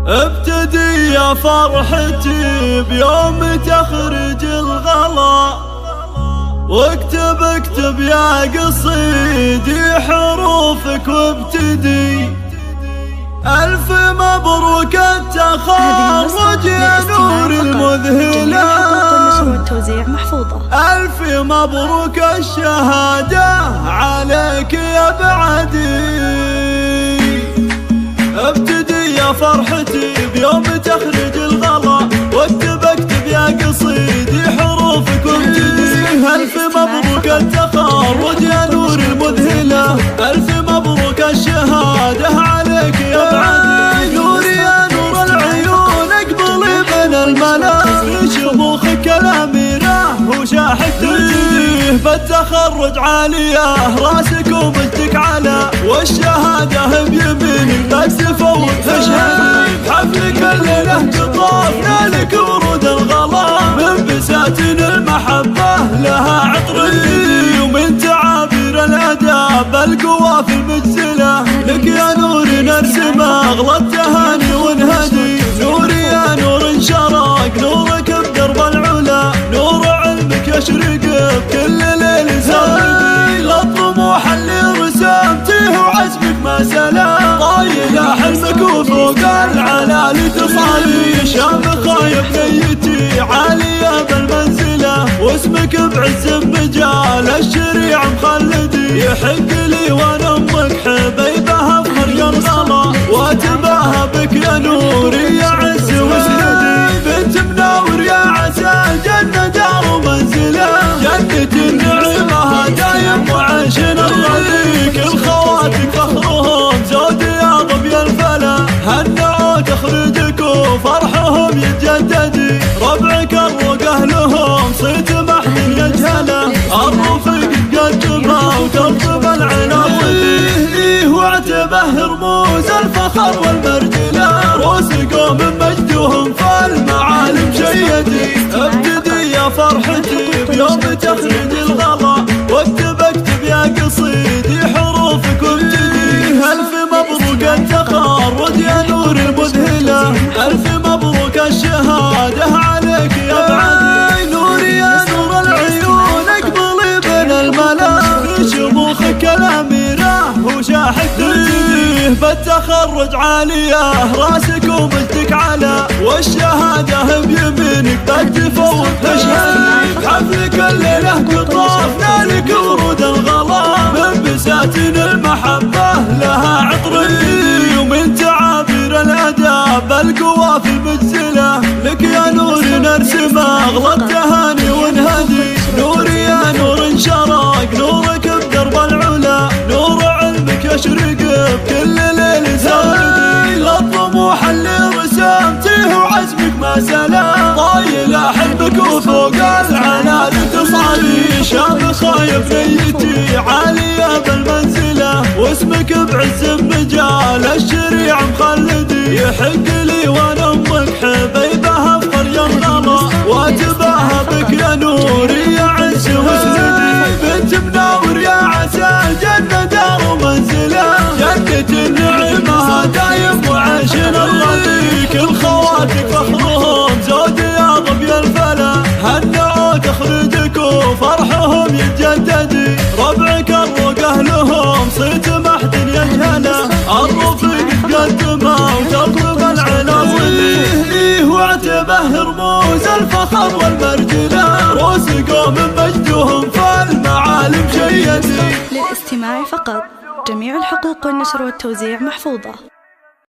ابتدي يا فرحتي بيوم تخرج الغلا، واكتب يا قصيدي حروفك وابتدي. ألف مبروك التخرج يا نور المذهلة، ألف مبروك الشهادة عليك يا بعدي. ابتدي يا فرحتي بيوم تخرج الغلا، واكتب يا قصيدي حروفك وابتدي. ألف مبروك التخرج يا نور المذهلة، ألف مبروك الشهادة عليك يا بعدي. نوري يا نور العيون اقبلي بين الملا، في شموخك الأميرة وشاحك ترتيه. بالتخرج عالية راسك ومجدك على، والشهادة بيمينك لا تفوت تشهد. بحفلك الليلة تطافنا لك ورود الغلا، من بساتين المحبة لها عطري، ومن تعابير الأداب القوافي المجزلة. لك يا نور نرسم أغلى التهاني ونهدي. نوري يا نور انشرق نورك بدرب العلا، نور علمك يشرق بكل ليل سردي. للطموح اللي رسمتيه وعزمك ما سلام، طايلة حلمك وفوق العلالي تصعدي. شامخة بنيتي عالية بالمنزلة، واسمك بعز مجال الشريع مخلدي. يحق لي وانا امك حبيبها بخرج الغلا، واتباهى بك يا نوري يا عز وسندي. بنت مناور يا عسى الجنة دار ومنزلة، جنة النعيمة دايم وعيشنا الرضي. كل خواتك فخرهم زود يا ظبي الفلا، هنعوا تخرجك وفرحهم يتجددي. ربعك الروق اهلهم صيت محن يجهله، الرفيق تقدمها وترطب العناصي. واعتبه رموز الفخر والمرجله، روس قوم مجدهم فالمعالم شيدي. ابتدي يا فرحتي بيوم تخرج الغلا، واكتب يا قصيدي حروفك وابتدي. ألف مبروك التخرج يا نور المذهلة، ألف مبروك الشهادة عليك يا بعدي. نوري يا نور العيون اقبلي بين الملا، في شموخك الأميرة وشاحك ترتيه. بالتخرج عالية راسك ومجدك على، والشهادة بيمينك لا تفوت تشهد. بحفلك الليلة تطافنا لك ورود الغلا، من بساتين المحبة لها عطري، ومن تعابير الأداب القوافي المجزلة. لك يا نور نرسم أغلى التهاني ونهدي. نوري يا نور انشرق نورك بدرب العلا، نور علمك يشرق بكل ليل سردي. للطموح اللي رسمتيه وعزمك ما سلام، طايلة حلمك وفوق العنالي تصعدي. شامخة بنيتي عالية بالمنزلة، واسمك بعز مجال الشريع مخلدي. يحق لي وانا امك حبيبها بخرج الغلا، واتباهى بك يا نوري يا عز وسندي. بنت مناور يا عسى الجنة دار ومنزلة، جنة النعيمة دايم وعيشنا الرضي. كل خواتك فخرهم زود يا ظبي الفلا، هنعوا تخرجك وفرحهم يتجددي. ربعك الروق اهلهم صيت محد يجهله، الرفيق تقدمها وترطب العناصي. واعتبه رموز الفخر والمرجله، روس قوم مجدهم فالمعالم شيدي. للاستماع فقط، جميع الحقوق والنشر والتوزيع محفوظة.